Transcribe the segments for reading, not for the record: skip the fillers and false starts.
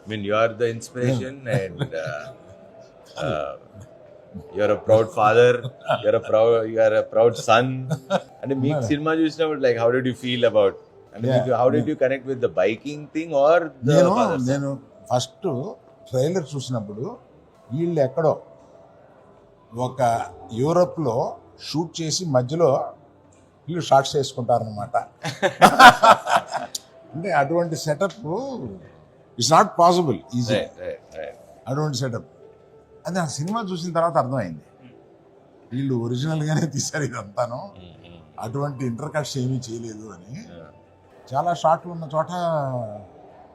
I mean, you are the inspiration, and you're a proud father. You are a proud son. And మీకు cinema చూసినప్పుడు like how did you feel about? And how did you connect with the biking thing or the father son? నేను first trailer చూసినప్పుడు వీళ్ళు ఎక్కడో ఒక యూరోప్లో shoot చేసి మధ్యలో వీళ్ళు షార్ట్స్ వేసుకుంటారనమాట. అంటే అటువంటి setup it's not possible easy. Right. అటువంటి సెటప్ అది ఆ సినిమా చూసిన తర్వాత అర్థమైంది, వీళ్ళు ఒరిజినల్గానే తీశారు ఇదంతాను, అటువంటి ఇంటర్ కట్స్ ఏమీ చేయలేదు అని. చాలా షార్ట్లు ఉన్న చోట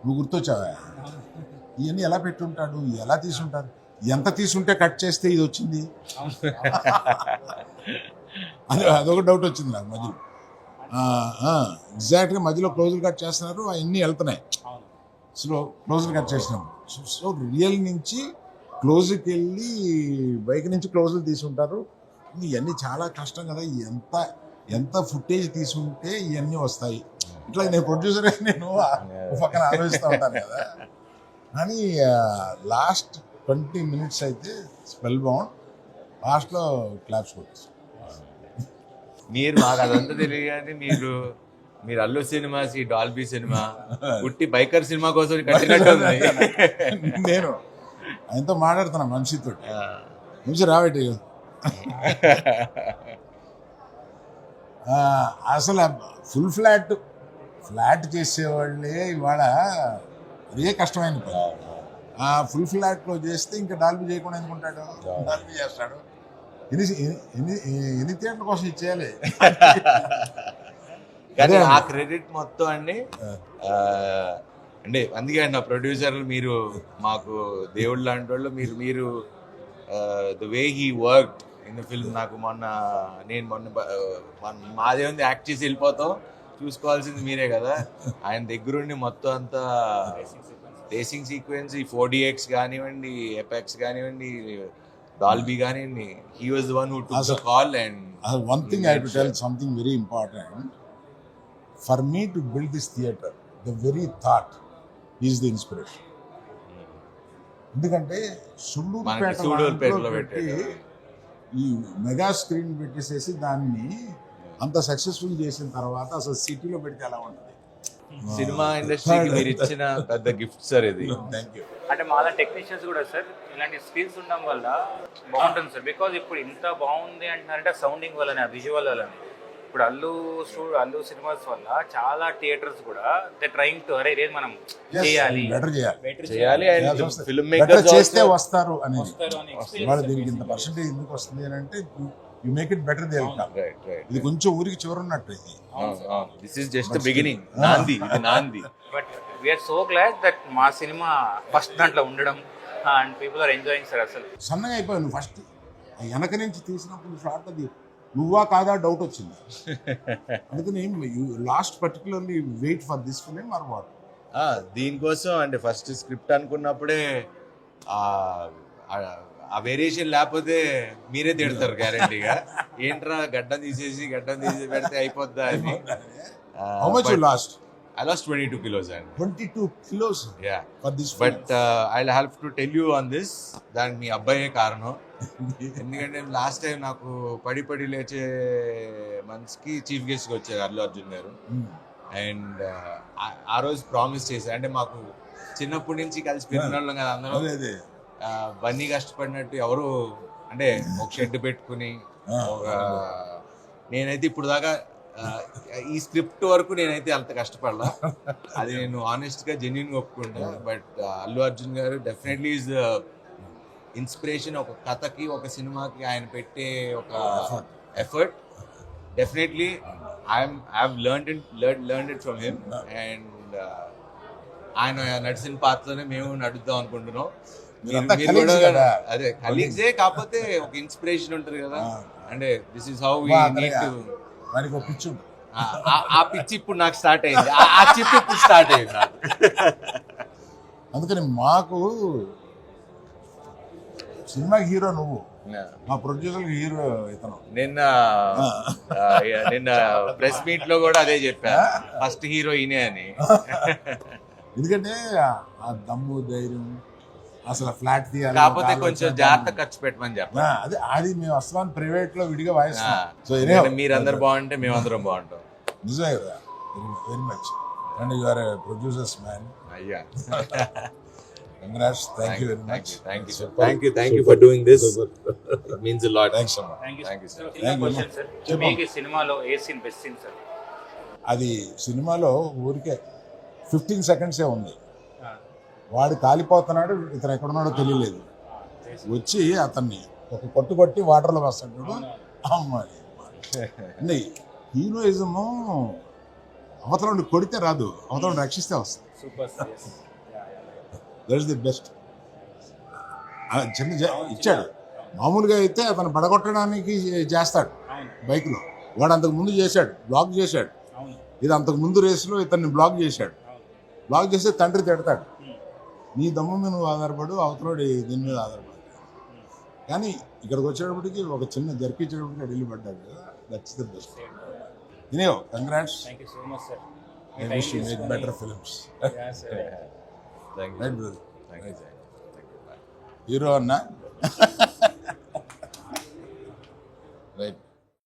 నువ్వు గుర్తొచ్చావా, ఇవన్నీ ఎలా పెట్టుంటాడు, ఎలా తీసుంటారు, ఎంత తీసుంటే కట్ చేస్తే ఇది వచ్చింది, అదొక డౌట్ వచ్చింది నాకు మధ్యలో. ఎగ్జాక్ట్గా మధ్యలో క్లోజులు కట్ చేస్తున్నారు, అవన్నీ వెళ్తున్నాయి క్లోజులు కట్ చేసినప్పుడు. సో రియల్ నుంచి క్లోజ్కి వెళ్ళి బైక్ నుంచి క్లోజులు తీసుంటారు. ఇవన్నీ చాలా కష్టం కదా, ఎంత ఫుటేజ్ తీసుంటే ఇవన్నీ వస్తాయి. ఇట్లా నేను ప్రొడ్యూసర్ నేను పక్కన ఆలోచిస్తూ ఉంటాను కదా. కానీ లాస్ట్ 20 minutes అయితే స్పెల్ బౌండ్, లాస్ట్లో క్లాప్స్ కొట్టేసి. మీరు మాకు అదంతా తెలియదు కానీ మీరు అల్లు సినిమాస్, ఈ డాల్బీ సినిమా పుట్టి బైకర్ సినిమా కోసం కట్టినట్టు నేను ఆయనతో మాట్లాడుతున్నా మనిషితో, మనిషి రాబట్టి అసలు ఫుల్ ఫ్లాట్ చేసేవాళ్ళే ఇవాళ అదే కష్టమైన పని. ఆ ఫుల్ ఫ్లాట్లో చేస్తే ఇంకా డాల్బీ చేయకుండా ఎందుకుంటాడు, డాల్బీ చేస్తాడు. ఎన్ని థియేటర్ల కోసం ఇచ్చేయాలి. కానీ ఆ క్రెడిట్ మొత్తం అండి అంటే అందుకే నా ప్రొడ్యూసర్లు మీరు మాకు దేవుడు లాంటి వాళ్ళు. మీరు the way he work in the film. నాకు మొన్న మాదేముంది యాక్ట్ చేసి వెళ్ళిపోతాం, చూసుకోవాల్సింది మీరే కదా. ఆయన దగ్గరుండి మొత్తం అంతా రేసింగ్ సీక్వెన్స్, ఈ 4DX కానివ్వండి, ఎపెక్స్ కానివ్వండి, డాల్బీ కానివ్వండి, he was the one who took the call. And one thing I to tell something very important. For me to build this theatre, the very thought is the inspiration. ఎందుకంటే సూళ్ళూరుపేటలో పెట్టి ఈ mega screen పెట్టేసేసి దాన్ని అంత successful చేసిన తర్వాత అసలు సిటీలో పెడితే ఎలా ఉంటుంది. సినిమా ఇండస్ట్రీకి మీరు ఇచ్చిన పెద్ద గిఫ్ట్ సార్ ఇది. Thank you. అంటే మాలా టెక్నీషియన్స్ కూడా సార్ ఇలాంటి స్కిల్స్ ఉండడం వల్ల బాగుంటుంది సార్. బికాజ్ ఇప్పుడు ఇంత బాగుంది అంటున్నారంటే సౌండింగ్ వల్లనే, విజువల్ వల్లనే. ఇప్పుడు అల్లు సినిమాస్ వల్ల చాలా థియేటర్స్ కూడా దే ట్రైంగ్ టు అరే రేపు మనం చేయాలి, ఫిల్మ్ బెటర్ చేస్తే వస్తారు అనేది. వాళ్ళు దీనికి ఇంత పర్సెంటేజ్ ఎందుకు వస్తుంది అని అంటే యు మేక్ ఇట్ బెటర్. దే ఇది కొంచెం ఊరికి చివరున్నట్టు. ఇది this is just the beginning. నాంది. But we are so glad that మా సినిమా ఫస్ట్ దాంట్లో ఉండడం and people are enjoying sir. అసలు సన్నగా అయిపోయావు నువ్వు. ఫస్ట్ వెనక నుంచి తీసినప్పుడు షార్ట్ అది నువ్వా కాదా డౌట్ వచ్చింది. అందుకని last particularly wait for this film or what. దీనికోసం అంటే ఫస్ట్ స్క్రిప్ట్ అనుకున్నప్పుడే ఆ వేరియేషన్ లేకపోతే మీరే తిడతారు గ్యారంటీగా. ఏంట్రా గడ్డం తీసేసి పెడితే అయిపోద్దా అని. How much you lost? I lost 22 kilos. 22 kilos? Yeah. For this film. But I'll have to tell you on this, దానికి మీ అబ్బాయే కారణం. ఎందుకంటే లాస్ట్ టైం నాకు పడి లేచే మనిషికి చీఫ్ గెస్ట్గా వచ్చారు అల్లు అర్జున్ గారు. అండ్ ఆ రోజు ప్రామిస్ చేశారు, అంటే మాకు చిన్నప్పటి నుంచి కలిసి పెరిగిన వాళ్ళం కదా అందరం. బన్నీ కష్టపడినట్టు ఎవరు అంటే ఒక షెడ్ పెట్టుకుని నేనైతే ఇప్పుడు దాకా ఈ స్క్రిప్ట్ వరకు నేనైతే అంత కష్టపడలా. అది నేను ఆనెస్ట్ గా జెన్యున్ గా ఒప్పుకుంటా. బట్ అల్లు అర్జున్ గారు డెఫినెట్లీ ఈజ్ ఇన్స్పిరేషన్. ఒక కథకి, ఒక సినిమాకి ఆయన పెట్టే ఒక effort definitely I have learned it from him. And ఆయన నడిచిన పాత్రలోనే మేము నడుద్దాం అనుకుంటున్నాం. అదే కలీగ్సే, కాకపోతే ఒక ఇన్స్పిరేషన్ ఉంటుంది కదా. అంటే this is how we need to. ఆ పిచ్చి ఇప్పుడు నాకు స్టార్ట్ అయింది. ఆ చిప్ ఇప్పుడు స్టార్ట్ అయింది నాకు. అందుకని మాకు సినిమా హీరో నువ్వు, మా ప్రొడ్యూసర్ హీరో ఇతను. నిన్న ప్రెస్ మీట్ లో కూడా అదే చెప్పా, ఫస్ట్ హీరో ఈయనే అని. ఎందుకంటే ఆ దమ్ము ధైర్యం అసలు ఫ్లాట్ తీయాలి కాకపోతే ఒక కొంచెం ఆలోచన. జాగ్రత్త ఖర్చు పెట్టమని చెప్పాలి. అదే అది మేము అసలు ప్రైవేట్ లో విడిగా వాయిస్తాం. సో మీరందరూ బాగుంటే మేమందరం బాగుంటాం. నిజమే కదా, very much. And you are producers man. అయ్యా, congrats, thank you very much. Thank you for doing this. It means a lot. Thanks అమ్మా. Thank you sir. Thank you. Question sir, చెప్పు. మీకు ఈ సినిమాలో ఏ సీన్ బెస్ట్ సీన్ సార్? అది సినిమాలో ఊరికే 15 సెకండ్సే ఉంది. వాడు కాలిపోతున్నాడు, ఇతను ఎక్కడున్నాడో తెలియలేదు. వచ్చి అతన్ని ఒక కొట్టు కొట్టి వాటర్లో వేస్తాడు. అమ్మాయి అంటే హీరోయిజము అవతల కొడితే రాదు, అవతల రక్షిస్తే వస్తుంది. Super sir. That is the best. చిన్న ఇచ్చాడు. మామూలుగా అయితే అతను పడగొట్టడానికి చేస్తాడు బైక్లో. వాడు అంతకు ముందు చేశాడు, బ్లాక్ చేశాడు. ఇది అంతకు ముందు రేసులో ఇతన్ని బ్లాక్ చేశాడు. బ్లాక్ చేస్తే తండ్రి తిడతాడు, నీ దమ్ము మీద నువ్వు ఆధారపడు, అవతలోడి దీని మీద ఆధారపడు. కానీ ఇక్కడికి వచ్చేటప్పటికి ఒక చిన్న జరిపించేటప్పటికి వెళ్ళి పడ్డాడు కదా. That's the best. వినయో, congrats. Thank you so much sir. I wish you make better films. Thank you. Right brother. Thank you. Hero అన్నా